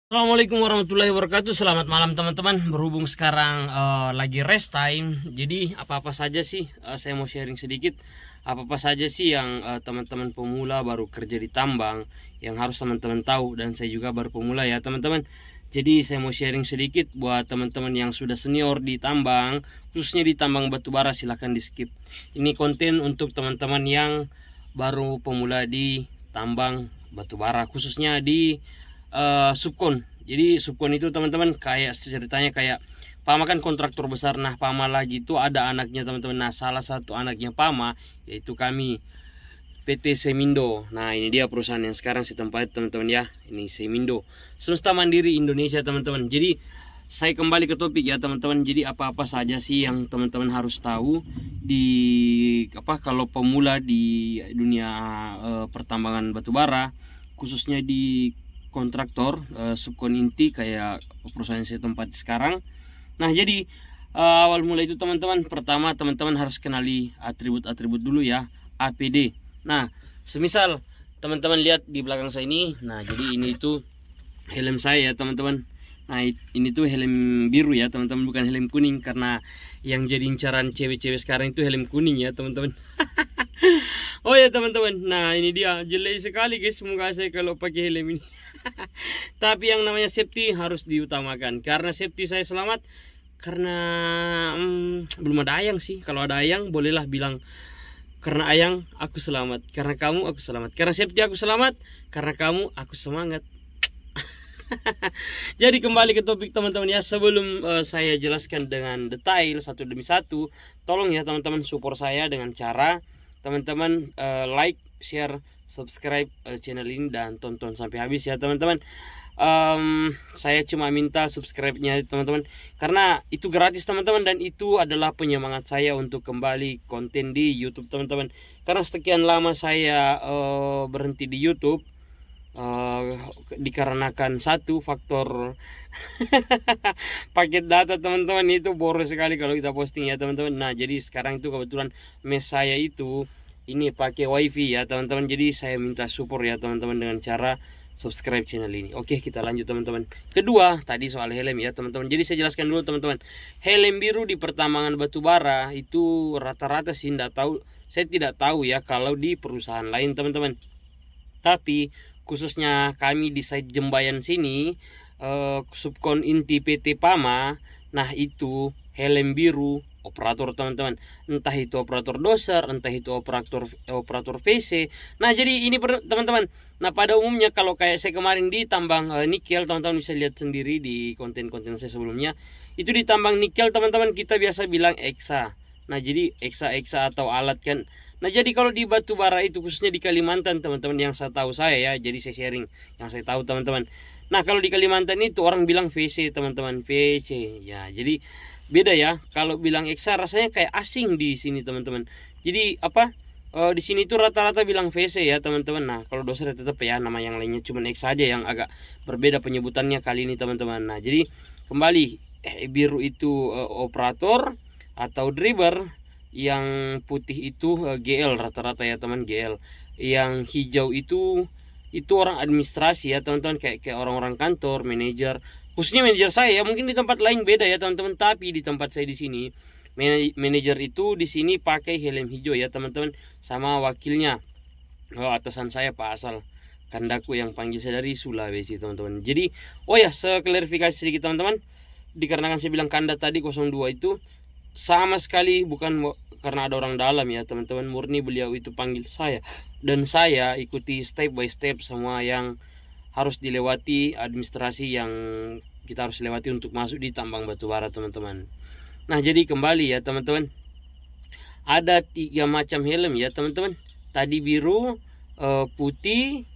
Assalamualaikum warahmatullahi wabarakatuh. Selamat malam teman-teman. Berhubung sekarang lagi rest time, jadi apa-apa saja sih saya mau sharing sedikit. Apa-apa saja sih yang teman-teman pemula baru kerja di tambang yang harus teman-teman tahu, dan saya juga baru pemula ya teman-teman. Jadi saya mau sharing sedikit buat teman-teman yang sudah senior di tambang, khususnya di tambang batubara, silahkan di skip. Ini konten untuk teman-teman yang baru pemula di tambang batubara, khususnya di subkon. Jadi subkon itu teman-teman kayak ceritanya kayak Pama kan kontraktor besar. Nah, Pama lagi itu ada anaknya teman-teman. Nah, salah satu anaknya Pama yaitu kami, PT Semindo. Nah, ini dia perusahaan yang sekarang saya tempati teman-teman ya. Ini Semindo, Swasta Mandiri Indonesia teman-teman. Jadi saya kembali ke topik ya teman-teman. Jadi apa-apa saja sih yang teman-teman harus tahu di kalau pemula di dunia pertambangan batubara, khususnya di kontraktor subkon inti kayak perusahaan saya tempat sekarang. Nah, jadi awal mulai itu teman-teman, pertama teman-teman harus kenali atribut-atribut dulu ya, APD. Nah, semisal teman-teman lihat di belakang saya ini, nah jadi ini itu helm saya ya teman-teman. Nah, ini tuh helm biru ya teman-teman, bukan helm kuning, karena yang jadi incaran cewek-cewek sekarang itu helm kuning ya teman-teman. Oh ya teman-teman, nah ini dia, jelek sekali guys muka saya kalau pakai helm ini. Tapi yang namanya safety harus diutamakan. Karena safety saya selamat karena belum ada ayang sih. Kalau ada ayang bolehlah bilang, karena ayang aku selamat, karena kamu aku selamat, karena safety aku selamat, karena kamu aku semangat. Jadi kembali ke topik teman-teman ya. Sebelum saya jelaskan dengan detail satu demi satu, tolong ya teman-teman support saya dengan cara teman-teman like, share, subscribe channel ini dan tonton sampai habis ya teman-teman. Saya cuma minta subscribe-nya teman-teman, karena itu gratis teman-teman, dan itu adalah penyemangat saya untuk kembali konten di YouTube teman-teman. Karena sekian lama saya berhenti di YouTube dikarenakan satu faktor paket data teman-teman, itu boros sekali kalau kita posting ya teman-teman. Nah, jadi sekarang itu kebetulan mes saya itu ini pakai wifi ya teman-teman. Jadi saya minta support ya teman-teman dengan cara subscribe channel ini. Oke, kita lanjut teman-teman. Kedua, tadi soal helm ya teman-teman. Jadi saya jelaskan dulu teman-teman. Helm biru di pertambangan batubara itu rata-rata sih saya tidak tahu ya kalau di perusahaan lain teman-teman. Tapi khususnya kami di site Jembayan sini, subkon inti PT Pama, nah itu helm biru operator teman-teman. Entah itu operator doser, entah itu operator VC. Nah, jadi ini teman-teman. Nah, pada umumnya kalau kayak saya kemarin di tambang nikel, teman-teman bisa lihat sendiri di konten-konten saya sebelumnya. Itu di tambang nikel teman-teman, kita biasa bilang eksa. Nah, jadi eksa atau alat kan. Nah, jadi kalau di batubara itu khususnya di Kalimantan teman-teman, yang saya tahu saya ya, jadi saya sharing yang saya tahu teman-teman. Nah, kalau di Kalimantan itu orang bilang VC teman-teman, VC ya. Jadi beda ya. Kalau bilang eksa rasanya kayak asing di sini teman-teman. Jadi di sini tuh rata-rata bilang VC ya teman-teman. Nah, kalau doser tetap ya nama yang lainnya, cuman eksa aja yang agak berbeda penyebutannya kali ini teman-teman. Nah, jadi kembali biru itu operator atau driver, yang putih itu GL rata-rata ya teman, GL. Yang hijau itu orang administrasi ya teman-teman, kayak orang-orang kantor, manajer. Khususnya manajer saya ya, mungkin di tempat lain beda ya teman-teman, tapi di tempat saya di sini manajer itu di sini pakai helm hijau ya teman-teman, sama wakilnya atasan saya Pak Asal Kandaku yang panggil saya dari Sulawesi teman-teman. Jadi oh ya, seklarifikasi sedikit teman-teman, dikarenakan saya bilang Kanda tadi 02 itu sama sekali bukan karena ada orang dalam ya teman-teman, murni beliau itu panggil saya, dan saya ikuti step by step semua yang harus dilewati, administrasi yang kita harus lewati untuk masuk di tambang batubara teman-teman. Nah, jadi kembali ya teman-teman, ada 3 macam helm ya teman-teman. Tadi biru, putih,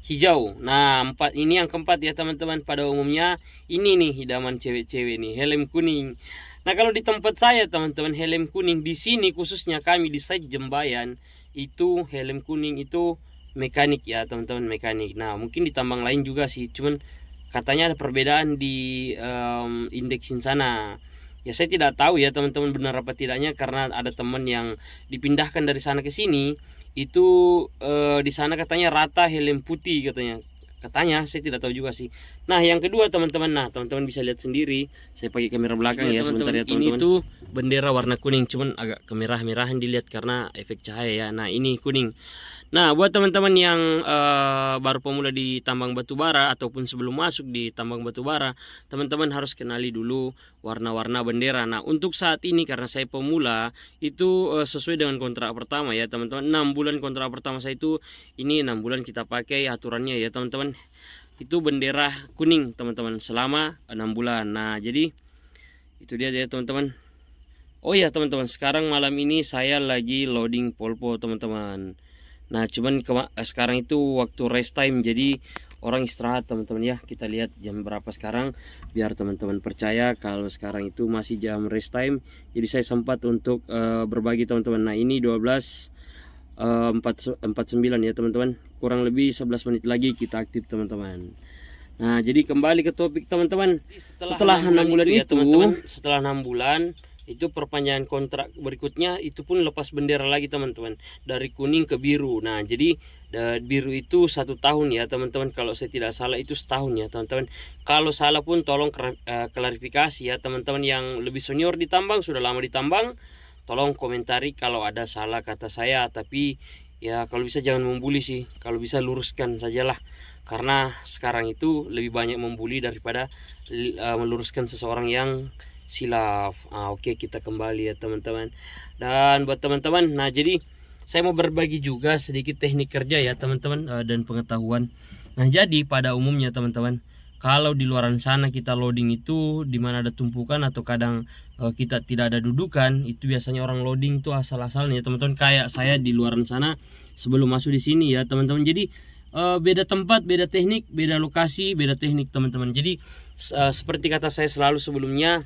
hijau. Nah, ini yang keempat ya teman-teman. Pada umumnya ini nih idaman cewek-cewek nih, helm kuning. Nah, kalau di tempat saya teman-teman, helm kuning di sini khususnya kami di site Jembayan itu helm kuning itu mekanik ya teman-teman, mekanik. Nah, mungkin di tambang lain juga sih, cuman katanya ada perbedaan di indeksin sana. Ya, saya tidak tahu ya teman-teman benar apa tidaknya, karena ada teman yang dipindahkan dari sana ke sini. Itu di sana katanya rata helm putih katanya. katanya, saya tidak tahu juga sih. Nah yang kedua teman-teman, nah teman-teman bisa lihat sendiri, saya pakai kamera belakang ya sebentar ya teman-teman. Ini tuh bendera warna kuning, cuman agak kemerah-merahan dilihat karena efek cahaya ya. Nah ini kuning. Nah, buat teman-teman yang baru pemula di tambang batu bara ataupun sebelum masuk di tambang batu bara, teman-teman harus kenali dulu warna-warna bendera. Nah, untuk saat ini karena saya pemula, itu sesuai dengan kontrak pertama ya, teman-teman. 6 bulan kontrak pertama saya itu, ini 6 bulan kita pakai aturannya ya, teman-teman. Itu bendera kuning, teman-teman, selama 6 bulan. Nah, jadi itu dia ya, teman-teman. Oh ya, teman-teman, sekarang malam ini saya lagi loading polpo, teman-teman. Nah cuman sekarang itu waktu rest time, jadi orang istirahat teman-teman ya. Kita lihat jam berapa sekarang biar teman-teman percaya kalau sekarang itu masih jam rest time. Jadi saya sempat untuk berbagi teman-teman. Nah ini 12.49 ya teman-teman, kurang lebih 11 menit lagi kita aktif teman-teman. Nah jadi kembali ke topik teman-teman. Setelah 6 bulan itu ya, teman-teman, setelah 6 bulan itu perpanjangan kontrak berikutnya itu pun lepas bendera lagi teman-teman, dari kuning ke biru. Nah jadi biru itu 1 tahun ya teman-teman, kalau saya tidak salah itu setahun ya teman-teman. Kalau salah pun tolong klarifikasi ya teman-teman yang lebih senior di tambang, sudah lama di tambang, tolong komentari kalau ada salah kata saya. Tapi ya kalau bisa jangan membuli sih, kalau bisa luruskan sajalah, karena sekarang itu lebih banyak membuli daripada meluruskan seseorang yang silaf. Oke, kita kembali ya teman-teman. Dan buat teman-teman, nah jadi saya mau berbagi juga sedikit teknik kerja ya teman-teman, dan pengetahuan. Nah jadi pada umumnya teman-teman, kalau di luaran sana kita loading itu dimana ada tumpukan atau kadang kita tidak ada dudukan, itu biasanya orang loading itu asal-asalnya teman-teman. Kayak saya di luaran sana sebelum masuk di sini ya teman-teman. Jadi beda tempat, beda teknik, beda lokasi, beda teknik teman-teman. Jadi seperti kata saya selalu sebelumnya,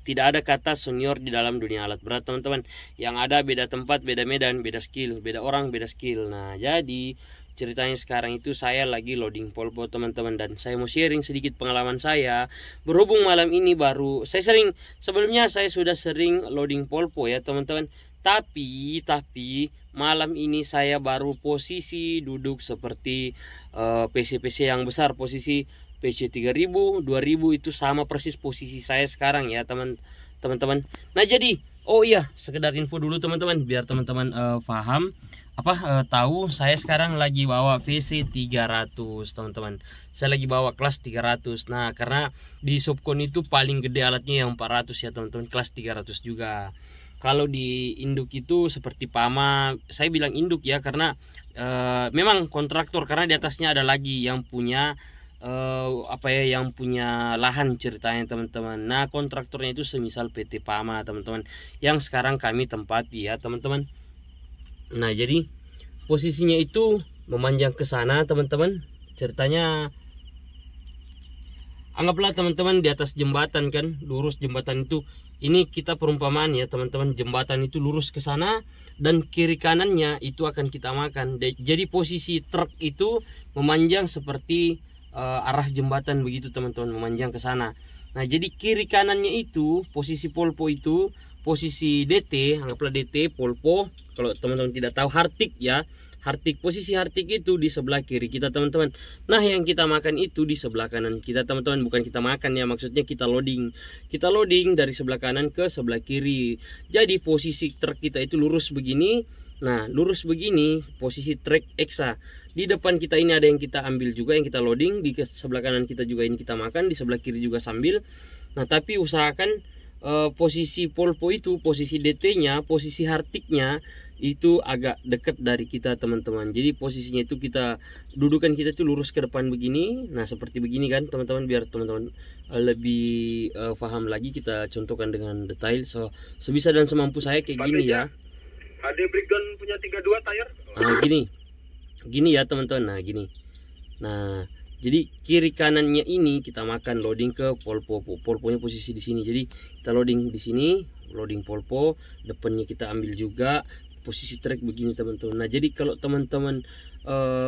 tidak ada kata senior di dalam dunia alat berat teman-teman. Yang ada beda tempat, beda medan, beda skill, beda orang, beda skill. Nah jadi ceritanya sekarang itu saya lagi loading polpo teman-teman, dan saya mau sharing sedikit pengalaman saya. Berhubung malam ini baru, sebelumnya saya sudah sering loading polpo ya teman-teman. Tapi malam ini saya baru posisi duduk seperti PC-PC yang besar, posisi PC 3000, 2000 itu sama persis posisi saya sekarang ya teman-teman. Nah jadi, oh iya, sekedar info dulu teman-teman biar teman-teman paham tahu saya sekarang lagi bawa VC 300 teman-teman. Saya lagi bawa kelas 300. Nah, karena di Subkon itu paling gede alatnya yang 400 ya teman-teman, kelas 300 juga. Kalau di induk itu seperti Pama, saya bilang induk ya karena memang kontraktor, karena di atasnya ada lagi yang punya yang punya lahan ceritanya teman-teman. Nah kontraktornya itu semisal PT Pama teman-teman, yang sekarang kami tempati ya teman-teman. Nah jadi posisinya itu memanjang ke sana teman-teman. Ceritanya anggaplah teman-teman di atas jembatan kan, lurus jembatan itu. Ini kita perumpamaan ya teman-teman, jembatan itu lurus ke sana dan kiri kanannya itu akan kita makan. Jadi posisi truk itu memanjang seperti arah jembatan begitu teman-teman, memanjang ke sana. Nah jadi kiri kanannya itu posisi polpo, itu posisi DT, anggaplah DT polpo. Kalau teman-teman tidak tahu hartik ya, hartik, posisi hartik itu di sebelah kiri kita teman-teman. Nah yang kita makan itu di sebelah kanan kita teman-teman. Bukan kita makan ya, maksudnya kita loading dari sebelah kanan ke sebelah kiri. Jadi posisi truk kita itu lurus begini. Nah lurus begini posisi trek Exa. Di depan kita ini ada yang kita ambil juga, yang kita loading. Di sebelah kanan kita juga ini kita makan, di sebelah kiri juga sambil. Nah tapi usahakan posisi polpo itu, posisi DT nya, posisi hartiknya itu agak dekat dari kita teman-teman. Jadi posisinya itu kita, dudukan kita itu lurus ke depan begini. Nah seperti begini kan teman-teman, biar teman-teman lebih paham lagi, kita contohkan dengan detail sebisa dan semampu saya kayak gini ya. HD Brigon punya 32 tayar. Nah gini ya teman-teman. Nah gini. Nah jadi kiri kanannya ini kita makan, loading ke polpo. Polponya posisi di sini. Jadi kita loading di sini, loading polpo. Depannya kita ambil juga, posisi trek begini teman-teman. Nah jadi kalau teman-teman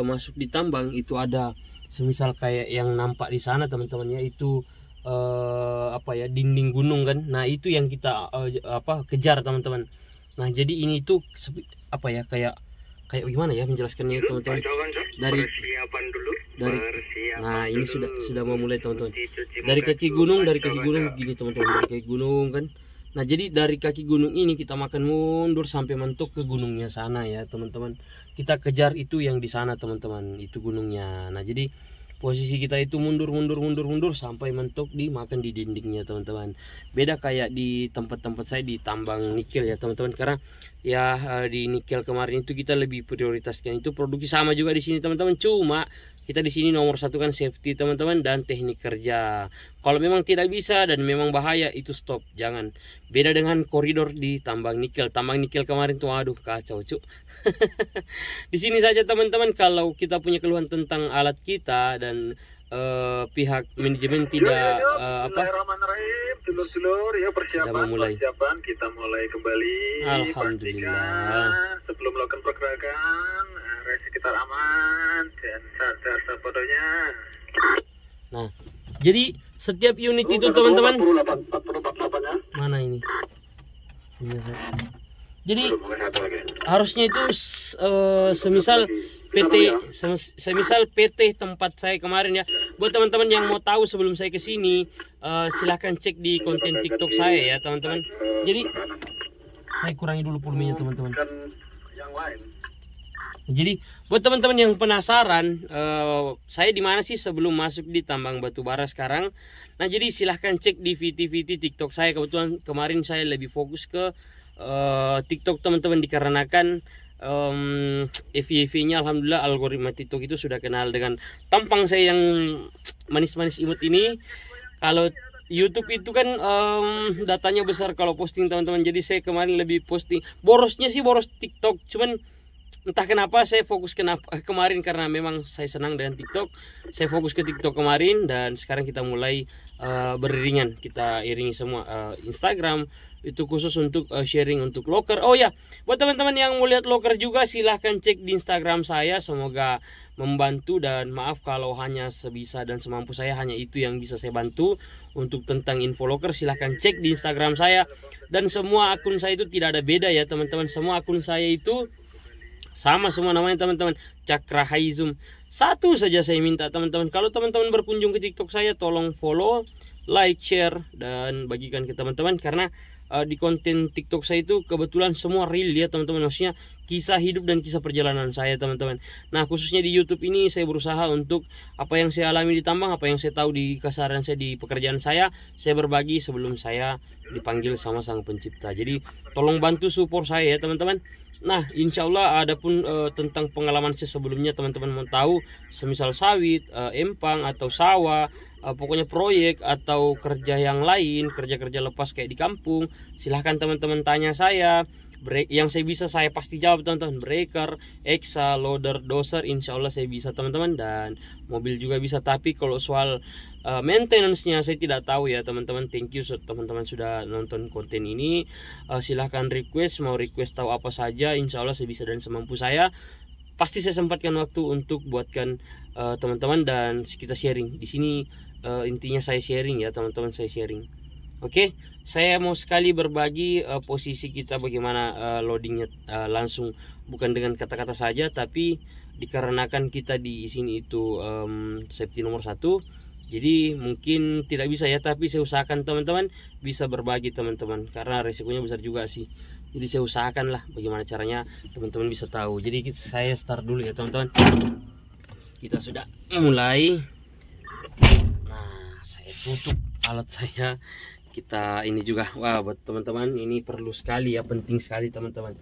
masuk di tambang itu ada semisal kayak yang nampak di sana teman-teman ya, itu dinding gunung kan. Nah itu yang kita kejar teman-teman. Nah jadi ini tuh kayak kayak gimana ya menjelaskannya teman-teman. Dari persiapan dulu. Nah ini sudah mau mulai teman-teman. Dari kaki gunung gini teman-teman, dari kaki gunung kan. Nah jadi dari kaki gunung ini kita makan mundur sampai mentok ke gunungnya sana ya teman-teman. Kita kejar itu yang di sana teman-teman, itu gunungnya. Nah jadi posisi kita itu mundur sampai mentok dimakan di dindingnya teman-teman. Beda kayak di tempat-tempat saya di tambang nikel ya teman-teman, karena ya di nikel kemarin itu kita lebih prioritaskan itu produksi, sama juga di sini teman-teman. Cuma kita di sini nomor satu kan safety teman-teman dan teknik kerja. Kalau memang tidak bisa dan memang bahaya itu stop, jangan. Beda dengan koridor di tambang nikel. Tambang nikel kemarin tuh aduh kacau cuk. Di sini saja teman-teman, kalau kita punya keluhan tentang alat kita dan pihak manajemen tidak Dulur-dulur ya, persiapan kita mulai kembali. Alhamdulillah. Sebelum melakukan pergerakan, sekitar aman dan sadar sabodonya. Nah, jadi setiap unit itu teman-teman. Mana ini? Jadi harusnya itu semisal PT tempat saya kemarin ya. Buat teman-teman yang mau tahu sebelum saya ke sini, silahkan cek di konten TikTok saya ya teman-teman. Jadi saya kurangi dulu volumenya teman-teman. Jadi buat teman-teman yang penasaran, saya di mana sih sebelum masuk di tambang batu bara sekarang. Nah jadi silahkan cek di VT TikTok saya. Kebetulan kemarin saya lebih fokus ke TikTok teman-teman, dikarenakan FYP-nya alhamdulillah algoritma TikTok itu sudah kenal dengan tampang saya yang manis-manis imut ini. Kalau YouTube itu kan datanya besar kalau posting teman-teman. Jadi saya kemarin lebih posting, borosnya sih boros TikTok, cuman entah kenapa saya fokus kemarin karena memang saya senang dengan TikTok. Saya fokus ke TikTok kemarin dan sekarang kita mulai beriringan, kita iringi semua Instagram itu khusus untuk sharing untuk loker. Oh ya, buat teman-teman yang mau lihat loker juga silahkan cek di Instagram saya. Semoga membantu dan maaf kalau hanya sebisa dan semampu saya, hanya itu yang bisa saya bantu. Untuk tentang info loker silahkan cek di Instagram saya. Dan semua akun saya itu tidak ada beda ya teman-teman. Semua akun saya itu sama semua namanya teman-teman, Cakra Haizum. Satu saja saya minta teman-teman, kalau teman-teman berkunjung ke TikTok saya tolong follow, like, share dan bagikan ke teman-teman. Karena di konten TikTok saya itu kebetulan semua real ya teman-teman, maksudnya kisah hidup dan kisah perjalanan saya teman-teman. Nah khususnya di YouTube ini saya berusaha untuk apa yang saya alami di tambang, apa yang saya tahu di keseharian saya, di pekerjaan saya berbagi sebelum saya dipanggil sama Sang Pencipta. Jadi tolong bantu support saya ya teman-teman. Nah insya Allah adapun tentang pengalaman saya sebelumnya teman-teman mau tahu, semisal sawit, empang atau sawah, pokoknya proyek atau kerja yang lain, kerja-kerja lepas kayak di kampung, silahkan teman-teman tanya saya. Yang saya bisa saya pasti jawab teman-teman. Breaker, exa, loader, doser insya Allah saya bisa teman-teman, dan mobil juga bisa. Tapi kalau soal maintenance-nya saya tidak tahu ya teman-teman. Thank you teman-teman sudah nonton konten ini. Silahkan request, mau request tahu apa saja, insya Allah saya bisa dan semampu saya. Pasti saya sempatkan waktu untuk buatkan teman-teman dan kita sharing di sini. Intinya saya sharing ya teman-teman, saya sharing. Oke, saya mau sekali berbagi posisi kita bagaimana loadingnya langsung, bukan dengan kata-kata saja, tapi dikarenakan kita di sini itu safety nomor 1. Jadi mungkin tidak bisa ya, tapi saya usahakan teman-teman bisa berbagi teman-teman, karena resikonya besar juga sih. Jadi saya usahakan lah bagaimana caranya teman-teman bisa tahu. Jadi saya start dulu ya teman-teman. Kita sudah mulai. Nah saya tutup alat saya. Kita ini juga, wah buat teman-teman ini perlu sekali ya, penting sekali teman-teman.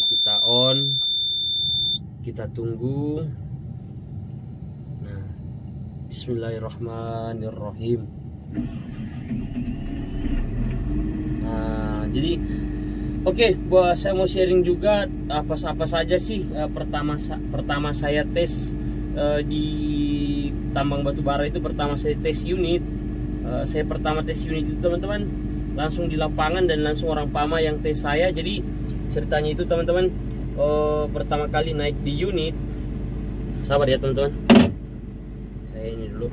Kita on, kita tunggu. Nah bismillahirrahmanirrahim. Nah jadi oke, saya mau sharing juga apa saja sih pertama saya tes di tambang batu bara itu. Pertama saya tes unit. Saya pertama tes unit itu teman-teman langsung di lapangan dan langsung orang PAMA yang tes saya. Jadi ceritanya itu teman-teman, pertama kali naik di unit, sabar ya teman-teman, saya ini dulu.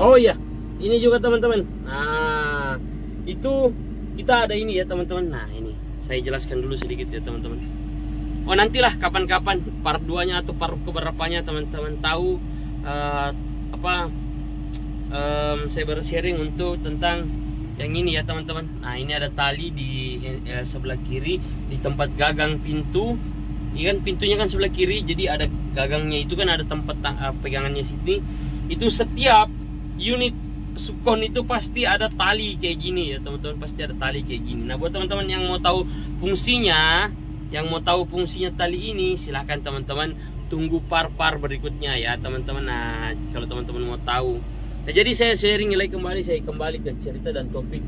Oh iya, ini juga teman-teman. Nah itu kita ada ini ya teman-teman. Nah ini saya jelaskan dulu sedikit ya teman-teman. Oh, nantilah kapan-kapan part 2-nya atau part keberapanya teman-teman tahu saya bersharing untuk tentang yang ini ya teman-teman. Nah, ini ada tali di sebelah kiri di tempat gagang pintu. Ini kan pintunya kan sebelah kiri, jadi ada gagangnya itu kan ada tempat pegangannya sini. Itu setiap unit subkon itu pasti ada tali kayak gini ya teman-teman, pasti ada tali kayak gini. Nah, buat teman-teman yang mau tahu fungsinya, tali ini, silahkan teman-teman tunggu par-par berikutnya ya teman-teman. Nah, kalau teman-teman mau tahu. Nah, jadi saya sharing saya kembali ke cerita dan topik.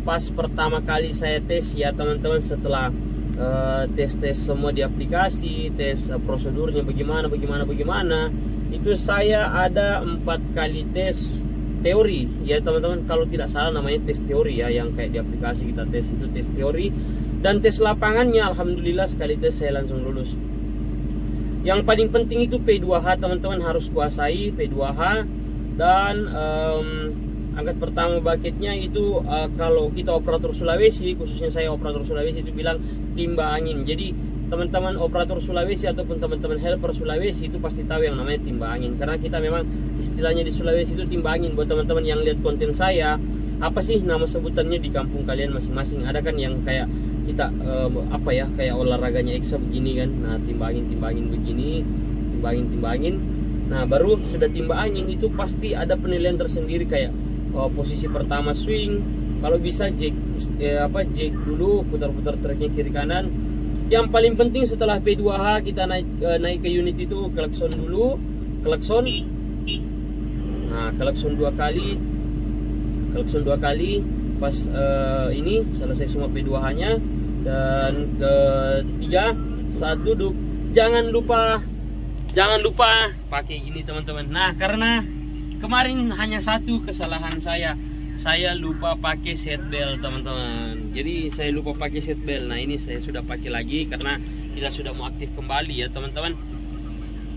Pas pertama kali saya tes ya teman-teman, setelah tes semua di aplikasi, tes prosedurnya bagaimana, itu saya ada 4 kali tes teori ya teman-teman. Kalau tidak salah namanya tes teori ya, yang kayak di aplikasi kita tes itu tes teori. Dan tes lapangannya alhamdulillah sekali tes saya langsung lulus. Yang paling penting itu P2H teman-teman, harus kuasai P2H. Dan angkat pertama bucketnya itu kalau kita operator Sulawesi, khususnya saya operator Sulawesi, itu bilang timba angin. Jadi teman-teman operator Sulawesi ataupun teman-teman helper Sulawesi itu pasti tahu yang namanya timba angin, karena kita memang istilahnya di Sulawesi itu timba angin. Buat teman-teman yang lihat konten saya, apa sih nama sebutannya di kampung kalian masing-masing? Ada kan yang kayak kita kayak olahraganya eksa begini kan. Nah, timba angin begini, timba angin. Nah, baru sudah timba angin itu pasti ada penilaian tersendiri, kayak posisi pertama swing, kalau bisa jack dulu, putar-putar treknya kiri kanan. Yang paling penting setelah P2H kita naik ke unit itu klakson dulu, nah klakson 2 kali pas ini selesai semua P2H-nya. Dan ketiga saat duduk jangan lupa pakai gini teman-teman. Nah, karena kemarin hanya satu kesalahan saya lupa pakai seatbelt teman-teman. Jadi saya lupa pakai seatbelt. Nah, ini saya sudah pakai lagi karena kita sudah mau aktif kembali ya teman-teman.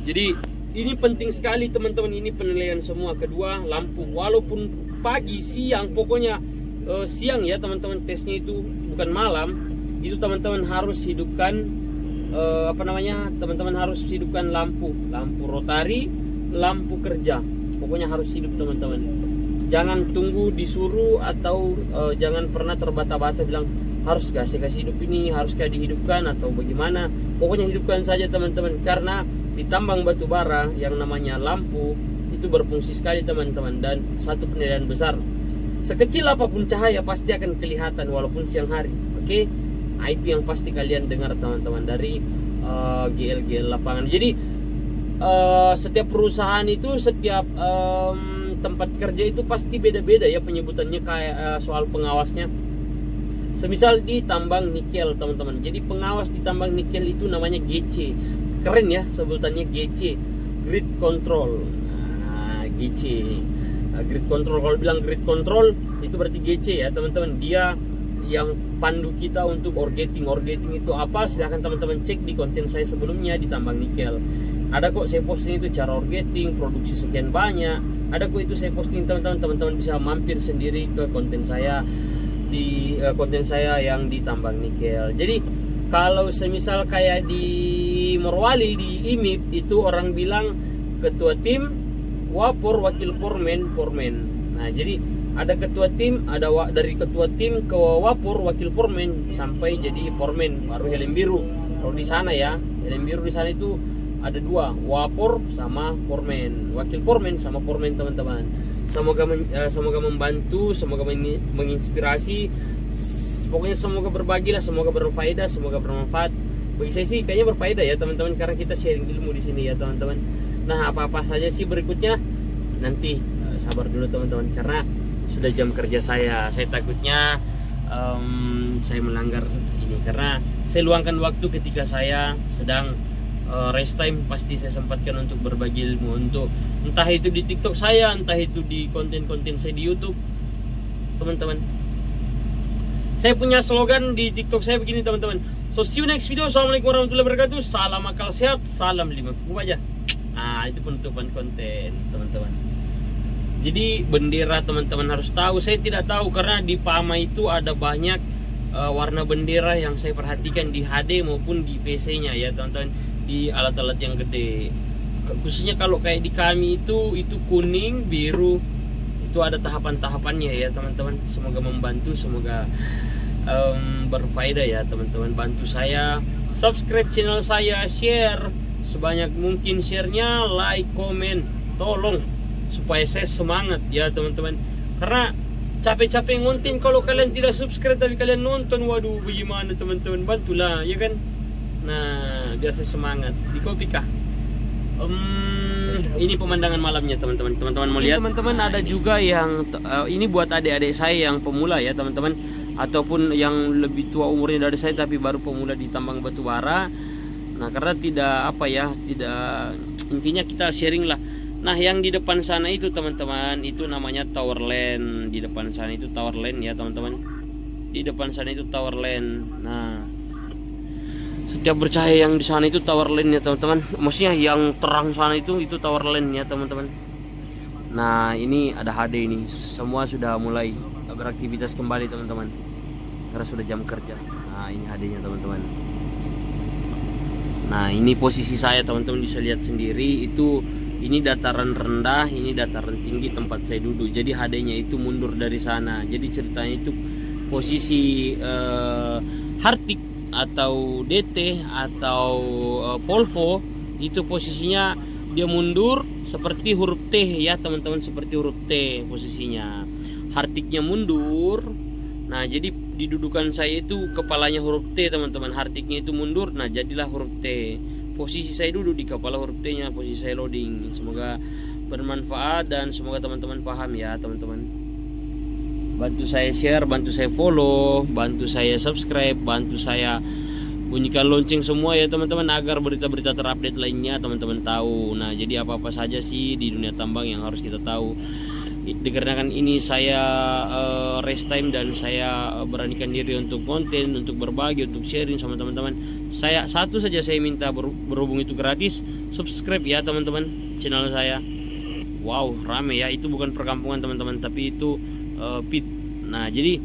Jadi ini penting sekali teman-teman, ini penilaian semua. Kedua, lampu, walaupun pagi, siang, pokoknya siang ya teman-teman, tesnya itu bukan malam. Itu teman-teman harus hidupkan teman-teman harus hidupkan lampu rotari, lampu kerja, pokoknya harus hidup teman-teman. Jangan tunggu disuruh atau jangan pernah terbata-bata bilang harus kasih hidup ini, harus dihidupkan atau bagaimana. Pokoknya hidupkan saja teman-teman, karena di tambang batu bara yang namanya lampu itu berfungsi sekali teman-teman. Dan satu penilaian besar, sekecil apapun cahaya pasti akan kelihatan walaupun siang hari. Oke? Nah, itu yang pasti kalian dengar teman-teman dari GL lapangan. Jadi setiap perusahaan itu, setiap tempat kerja itu pasti beda-beda ya penyebutannya, kayak soal pengawasnya. Semisal di tambang nikel teman-teman, jadi pengawas di tambang nikel itu namanya GC. Keren ya sebutannya, GC, grid control. Nah, GC, grid control. Kalau bilang grid control itu berarti GC ya teman-teman. Dia yang pandu kita untuk orgating itu apa, silahkan teman-teman cek di konten saya sebelumnya di tambang nikel. Ada kok saya posting itu cara orgating, produksi sekian banyak. Ada kok itu saya posting teman-teman bisa mampir sendiri ke konten saya di konten saya yang di tambang nikel. Jadi kalau semisal kayak di Morowali di IMIP itu orang bilang ketua tim, wapor, wakil pormen. Nah, jadi ada ketua tim, dari ketua tim ke wapor, wakil pormen sampai jadi pormen, baru helm biru. Kalau di sana ya, helm biru di sana itu ada 2, wapor sama pormen, wakil pormen sama pormen teman-teman. Semoga membantu, semoga menginspirasi, pokoknya semoga berbagi lah, semoga berfaedah, semoga bermanfaat. Bagi saya sih kayaknya berfaedah ya teman-teman, karena kita sharing ilmu di sini ya teman-teman. Nah, apa-apa saja sih berikutnya nanti sabar dulu teman-teman, karena sudah jam kerja saya takutnya saya melanggar ini, karena saya luangkan waktu ketika saya sedang rest time. Pasti saya sempatkan untuk berbagi ilmu, untuk entah itu di TikTok saya, entah itu di konten-konten saya di YouTube teman-teman. Saya punya slogan di TikTok saya begini teman-teman. So see you next video. Assalamualaikum warahmatullahi wabarakatuh. Salam akal sehat, salam 5 kuku aja. Nah, itu penutupan konten teman-teman. Jadi bendera teman-teman harus tahu. Saya tidak tahu karena di PAMA itu ada banyak warna bendera yang saya perhatikan di HD maupun di PC-nya ya teman-teman, di alat-alat yang gede. Khususnya kalau kayak di kami itu kuning, biru, itu ada tahapan-tahapannya ya teman-teman. Semoga membantu, semoga berfaedah ya teman-teman. Bantu saya, subscribe channel saya, share sebanyak mungkin share-nya, like, komen, tolong supaya saya semangat ya teman-teman. Karena capek-capek ngonten kalau kalian tidak subscribe tapi kalian nonton, waduh bagaimana teman-teman, bantulah ya kan. Nah biar saya semangat. Di kopi kah? Ini pemandangan malamnya teman-teman. Teman-teman mau lihat? Teman-teman ada juga yang ini buat adik-adik saya yang pemula ya teman-teman, ataupun yang lebih tua umurnya dari saya tapi baru pemula di tambang batu bara. Nah karena intinya kita sharing lah. Nah yang di depan sana itu teman-teman, itu namanya Tower Land. Di depan sana itu Tower Land ya teman-teman. Di depan sana itu Tower Land. Nah setiap bercahaya yang di sana itu Tower Land ya teman-teman. Maksudnya yang terang sana itu Tower Land ya teman-teman. Nah ini ada HD ini. Semua sudah mulai beraktivitas kembali teman-teman, karena sudah jam kerja. Nah ini HD-nya teman-teman. Nah ini posisi saya teman-teman, bisa lihat sendiri itu. Ini dataran rendah, ini dataran tinggi tempat saya duduk. Jadi HD-nya itu mundur dari sana. Jadi ceritanya itu posisi Hartik atau DT atau Polvo itu posisinya dia mundur seperti huruf T ya teman-teman, seperti huruf T posisinya. Hartiknya mundur. Nah jadi di dudukan saya itu kepalanya huruf T teman-teman, hartiknya itu mundur. Nah jadilah huruf T. Posisi saya duduk di kepala huruf T nya, posisi saya loading. Semoga bermanfaat dan semoga teman-teman paham ya teman-teman. Bantu saya share, bantu saya follow, bantu saya subscribe, bantu saya bunyikan lonceng semua ya teman-teman, agar berita-berita terupdate lainnya teman-teman tahu. Nah jadi apa-apa saja sih di dunia tambang yang harus kita tahu. Dikarenakan ini saya rest time dan saya beranikan diri untuk konten, untuk berbagi, untuk sharing sama teman-teman. Saya satu saja saya minta, berhubung itu gratis, subscribe ya teman-teman channel saya. Wow rame ya, itu bukan perkampungan teman-teman, tapi itu pit. Nah jadi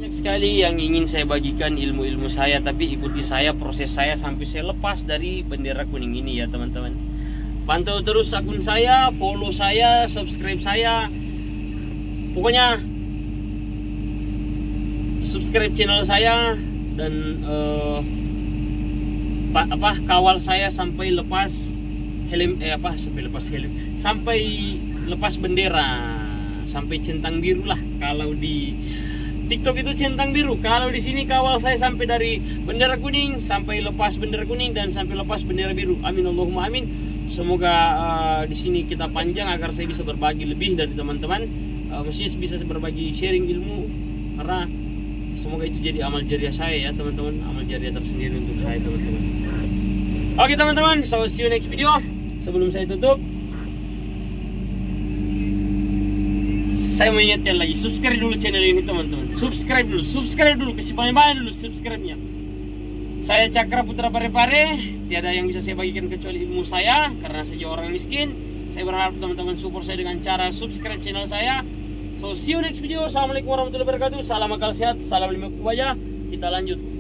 banyak sekali yang ingin saya bagikan ilmu-ilmu saya, tapi ikuti saya, proses saya sampai saya lepas dari bendera kuning ini ya teman-teman. Pantau terus akun saya, follow saya, subscribe saya. Pokoknya subscribe channel saya dan kawal saya sampai lepas helm, sampai lepas bendera, sampai centang biru lah. Kalau di TikTok itu centang biru, kalau di sini kawal saya sampai dari bendera kuning sampai lepas bendera kuning dan sampai lepas bendera biru. Amin Allahumma amin. Semoga di sini kita panjang agar saya bisa berbagi lebih dari teman-teman. Mesti bisa berbagi sharing ilmu, karena semoga itu jadi amal jariah saya ya teman-teman, amal jariah tersendiri untuk saya teman-teman. Oke teman-teman, so see you next video. Sebelum saya tutup, saya mau ingatkan lagi, subscribe dulu channel ini teman-teman. Subscribe dulu, kasih banyak-banyak dulu subscribe-nya. Saya Cakra Putra Parepare, tiada yang bisa saya bagikan kecuali ilmu saya, karena saya orang miskin. Saya berharap teman-teman support saya dengan cara subscribe channel saya. So see you next video. Assalamualaikum warahmatullahi wabarakatuh. Salam akal sehat, salam lima kubaya. Kita lanjut.